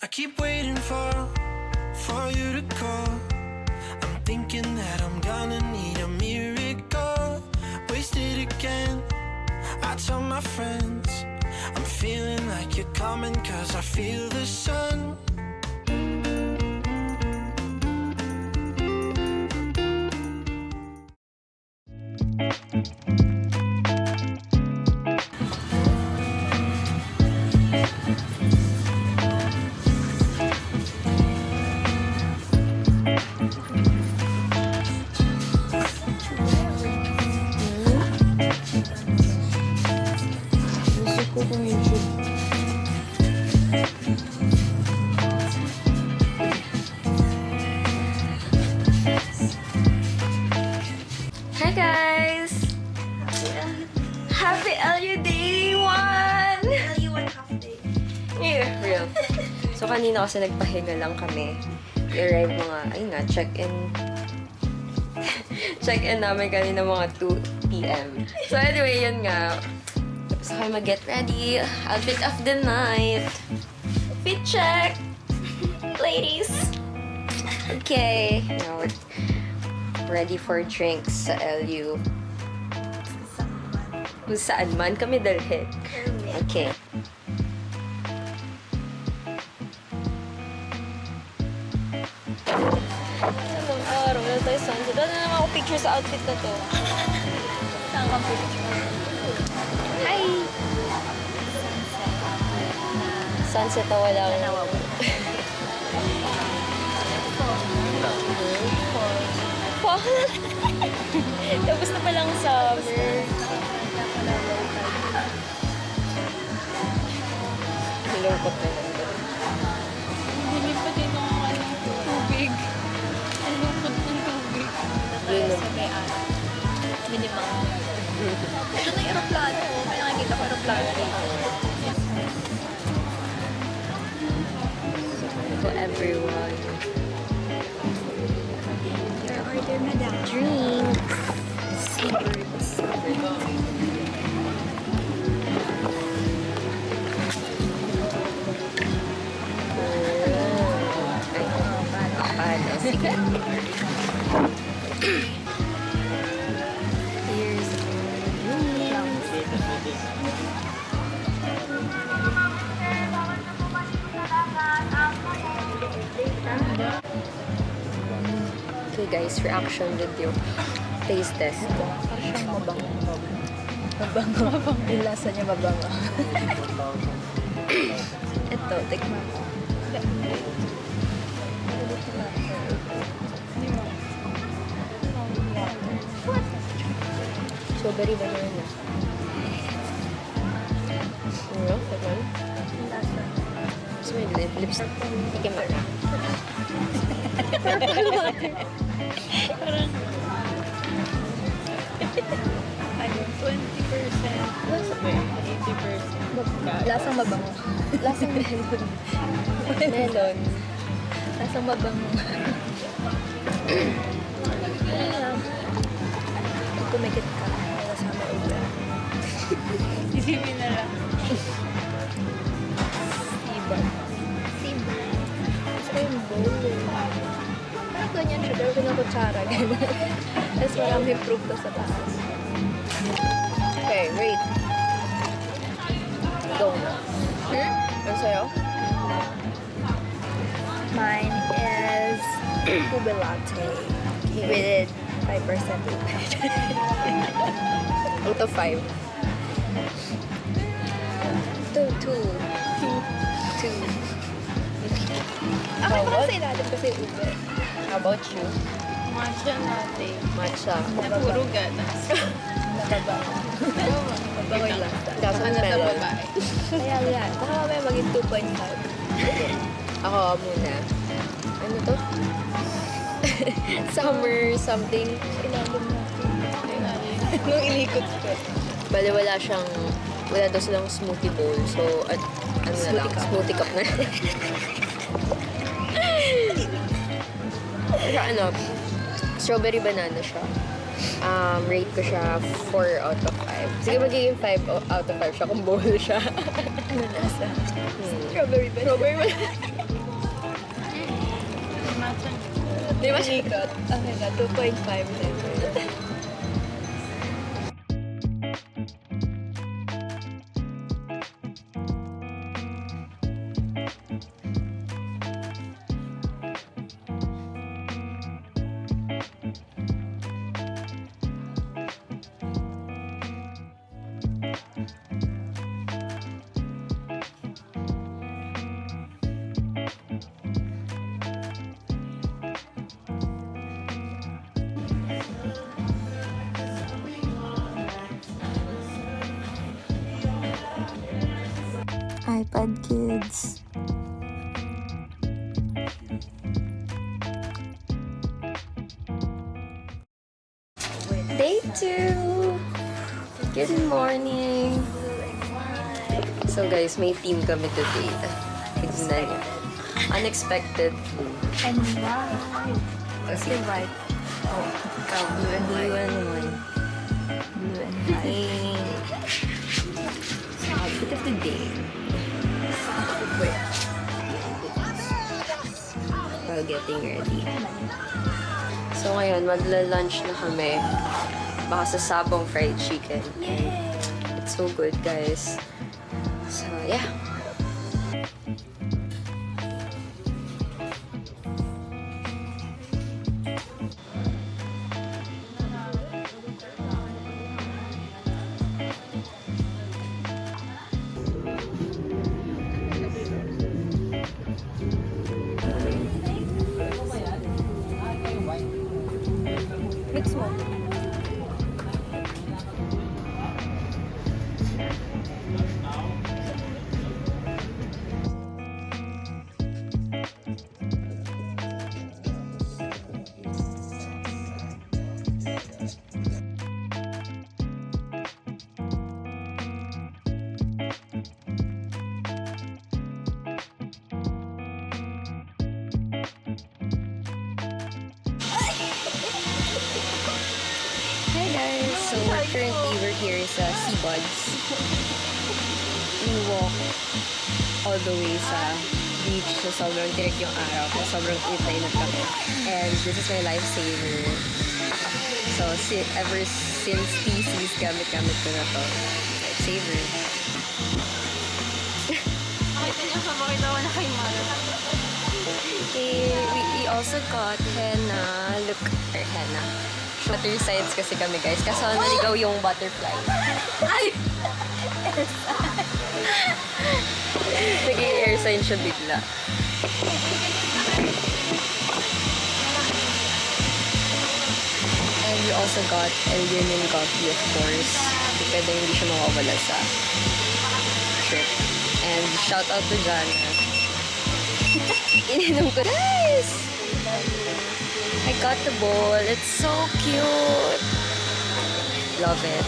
I keep waiting for you to call. I'm thinking that I'm gonna need a miracle. Wasted again, I tell my friends I'm feeling like you're coming, cause I feel the sun. Hi guys! Happy LU Day 1! LU 1 half day. Yeah, real. So kanina kasi nagpahinga lang kami. I-arrive mga, ayun nga, check-in. Check-in namin kanina mga 2 p.m. So anyway, yun nga. Tapos ako mag-get ready. Outfit of the night. Fit check! Ladies! Okay. Now we're ready for drinks sa LU. Kung saan man kami dalhin. Okay. Anong araw na tayo sunset? Wala na naman ako picture sa outfit na to. Saan kang picture? Hi! Sunset na wala akong... Fall. Tapos na palang summer. Nilungkot na lang. Hindi pa din ng tubig. Ang lungkot ng tubig. Yun Sa may araw. Minimum. Ito na yung aeroplano. May nakikita ko aeroplano dito. For everyone. Your order, madam. Drinks. Seabirds. Paano? Sige. Here's okay guys, reaction video. Taste test. Parang mabango. Mabango. Yung lasa niya mabango. Ito, tikman ko. Strawberry banana. Ano? Tikman? Gusto mo yung lips? Tikim mo. Purple water. Parang... Ano? 20%. Lasa ba? 80%. Lasang mabango. Lasang melon. Melon. Lasang mabango. Pag kumikit ka, lasang maubra. Isipin na lang. Seabird. Seabird. Gusto ko yung bowl. Parang ganyan siya, pero kung kutsara, gano'n. Tapos maraming fructose sa taas. Okay, wait. Go. Ano sa'yo? Mine is ube latte with 5% lipid. Out of 5. 2. Ako pa sa ilalim kasi ube. How about you? Matcha latte. Matcha. Na puro gatas. Nababaho. Mabaho yung lasa. Kaso Ano sa melon. babae? Kaya yan. Baka mamaya maging 2.5. Ako muna. Ano to? Summer something. Ilalim natin. Nung ilikot ko. Bale, wala daw silang smoothie bowl. So, ano na lang, smoothie cup na. Pero ano, strawberry banana siya. Rate ko siya 4 out of 5. Sige, magiging 5 out of 5 siya kung bowl siya. Ano nasa? Strawberry banana. Strawberry banana. Matcha. Di ba sinikot? Okay na, 2.5 level. iPad Kids. Day 2! Good morning! So guys, may team kami today. Tignan niyo. Unexpected. And white. Kasi white. Oh, ikaw, blue and Blue white. naman. Blue and white. Hey. So, outfit of the day. While getting ready. So ngayon, magla-lunch na kami. Baka sa Sabong Fried Chicken. It's so good, guys. So, yeah. Mix mo. Hi guys! So currently we're here sa Seabuds. We walk all the way sa beach sa sobrang tirik yung araw kasi sobrang init na init kami. And this is my lifesaver. So ever since thesis, gamit-gamit ko na to. Lifesaver. Makita ko na kay Mara. We also got henna. Look, our henna. Butter sides kasi kami guys. Kaso naligaw yung butterfly. Ay! Naging air sign siya bigla. And we also got Algerian coffee, of course. Pwede hindi siya mawawala sa trip. And shout out to Jana. Ininom ko. Guys! I got the bowl. It's so cute. Love it.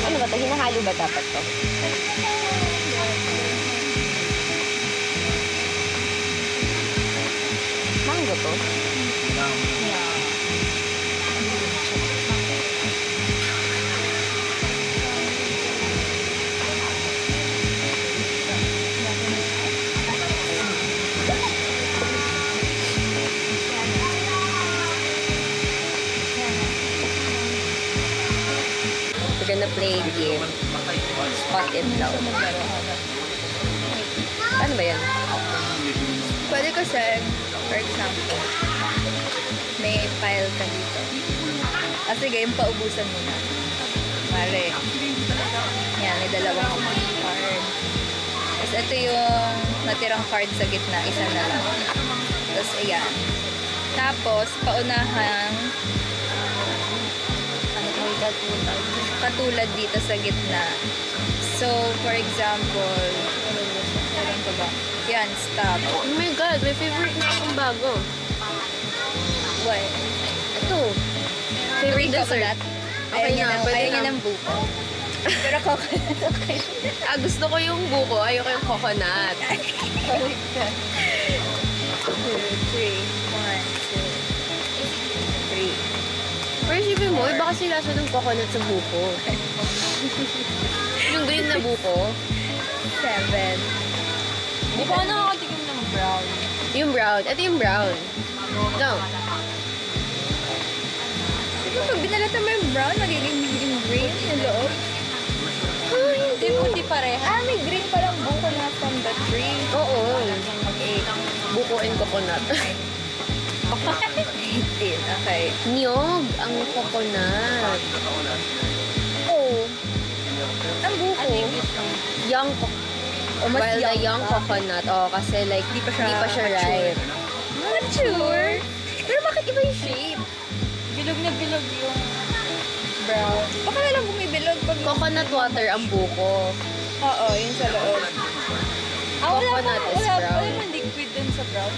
Ano ba ito? Hinahalo ba dapat to? Mango to? We're gonna play the game. Spot it daw. Ano ba yan? Pwede kasi, for example, may pile ka dito. Sige, yung paubusan mo na. Mare. Yan, may dalawang card. Tapos ito yung natirang card sa gitna, isa na lang. Tapos ayan. Tapos, paunahang katulad dito sa gitna. So, for example, meron ka ba? Yan, stop. Oh my God, my favorite na akong bago. What? Ito. Favorite dessert. Coconut. Okay na, pwede Ayaw niya na. ng buko. Pero coconut okay. Gusto ko yung buko. Ayoko yung coconut. Balik ka. 2, 3. 1, 2, 3. Pero isipin mo, iba kasi lasa ng coconut sa buko. Yung green na buko. 7. Di pa ako nakakatikim ng brown. Yung brown. Ito yung brown. No. Di ba pag binalatan mo yung brown, magiging green yung loob? Ah, hindi. Di pareha. Ah, may green palang buko na from the tree. Oo. Buko and coconut. Ayun, okay. Niyog ang coconut. Oh. Ang buko. Young O, mas While the young coconut, kasi like, Di pa siya ripe. mature. Mature? Pero bakit iba yung shape? Bilog na bilog yung Brown. Baka na lang bumibilog pag... Coconut water ang buko. Oo, yun sa loob. Coconut is brown. Wala man liquid dun sa brown.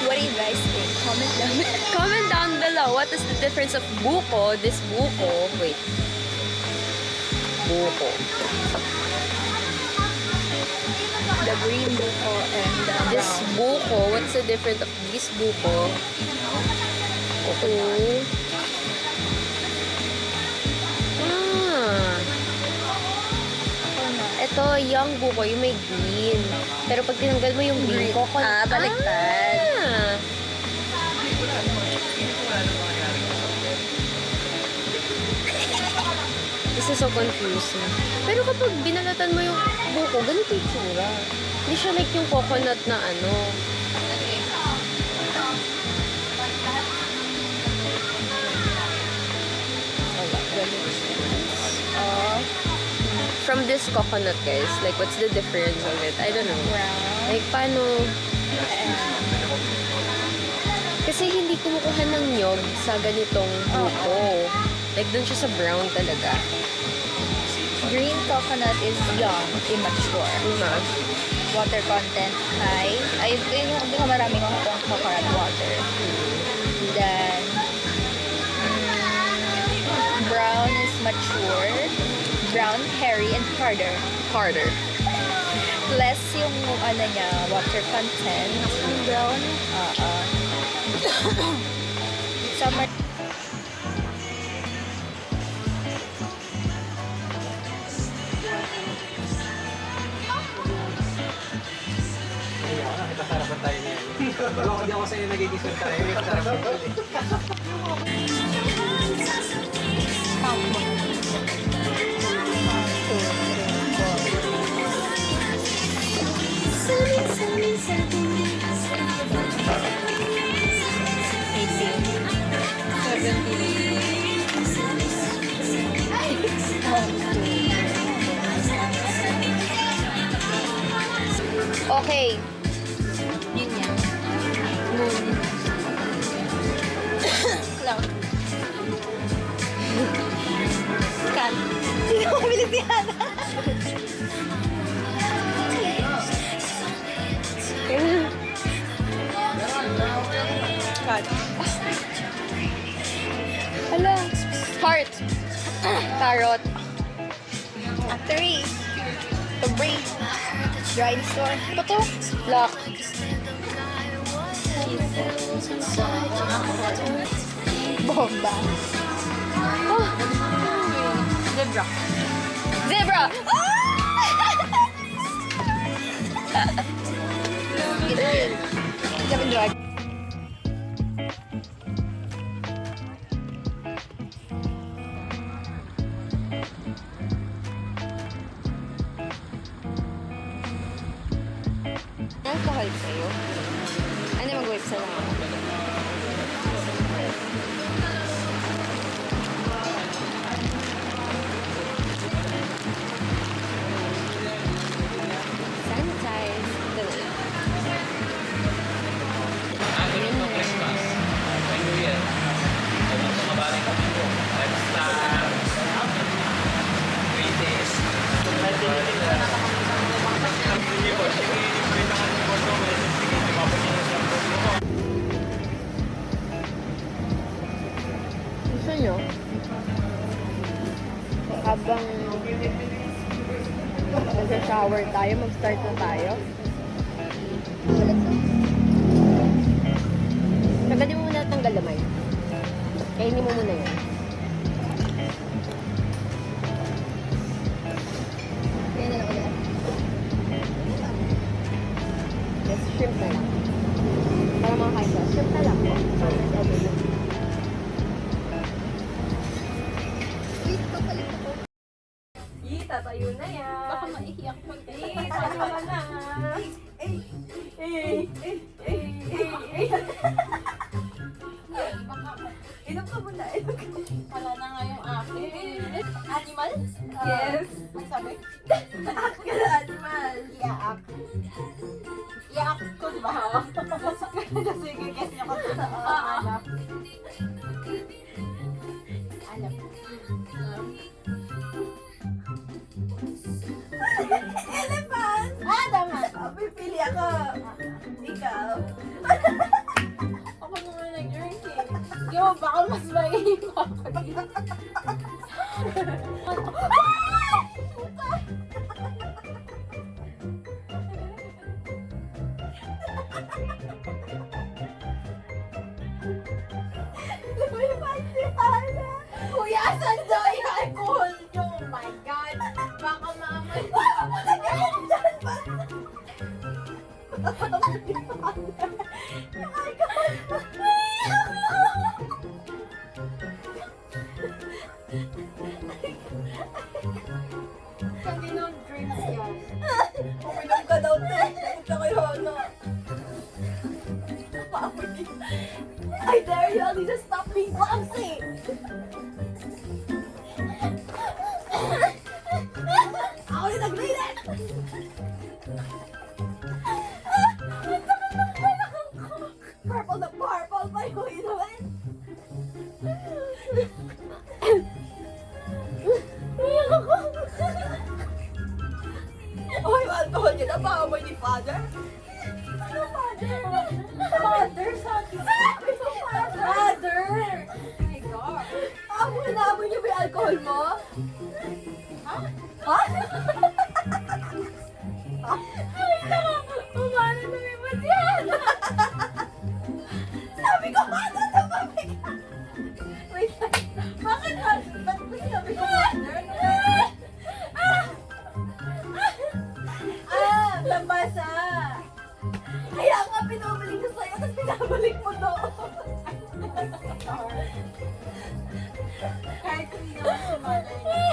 What do you guys think? Comment down below. Comment down below, what is the difference of buko, this buko, wait. Buko. The green buko and the This brown. buko, what's the difference of this buko? Okay. Ito, young buko, yung may green. Pero pag tinanggal mo yung green, coconut. Baliktad. Ah. This is so confusing. Pero kapag binalatan mo yung buko, ganito yung tsura. Hindi siya like yung coconut na ano. Wala, ganito. From this coconut, guys, like what's the difference of it? I don't know. Brown. Like, paano? Kasi hindi kumukuha ng nyog sa ganitong buko. Like, dun siya sa brown talaga. Green coconut is young, immature. Diba? Water content high. Ay, yun yung maraming coconut water. Then, brown is mature. Brown, hairy, and harder. Harder. Less yung ano niya, water content. Yung brown? Summer. Sarapan tayo niya. Hindi ako sa'yo nagiging tayo. Sarapan tayo. Okay. Yun yan. Moon. Cloud. Cat. Sino ko bilis yan? Cat. Hala. Heart. Carrot. A tree. A brain. Dinosaur. Ano to? Lock. Bomba. Oh. Zebra. Zebra. Seven drag. Alcohol sa'yo. Ano mag-wait sa lang? Sanitize. Ito na lang. Ayun ng Christmas. New Year. Ito mga balik kami po. Let's start. 3 days. Sige po, sige. Pwede ka po ito. Sige, mapapagin sa po. Gusto nyo? Habang nag-shower tayo, mag-start na tayo. Tagalin mo muna tanggal lamay. Kainin mo muna yun. Yan na lang ulit. Shrimp na lang. Para makakain ka. Shrimp na lang. Okay na. Tatayo na yan. Baka maiiyak mo. Tatayo ka na. Inom ka muna. Inom ka. Wala na nga yung akin. Animal? Yes. Ang sabi? Animal. Iyaak. Iyaak ko, di ba? Kasi gagess niya ko sa anak. Anak. Elephant! Ah, tama. Pipili ako. Ikaw. Ako naman nag-drink eh. Yo, baka mas maiiyak ako dito. Kuya, saan daw yung alcohol nyo? Oh my God. Baka mamay. Kaninong drinks yan? Uminom ka daw, te. Punta kayo, ano. I dare you, Alisa, stop being clumsy. Ako yung nag-lead. Purple na purple pa yung inumin. Oh, yung alcohol niya na, baka mo ni father. Ano father? Father, sabi ko. Father! Oh my God. Naamoy niyo ba yung alcohol mo? Ha? Ha? Paano lumipad yan? Sabi ko, paano tumamig? Wait, bakit? Ba't mo sinabi ko, father? Labasa! Kaya nga pinabalik ko sa'yo, tapos pinabalik mo doon. Kahit hindi naman si mother niya.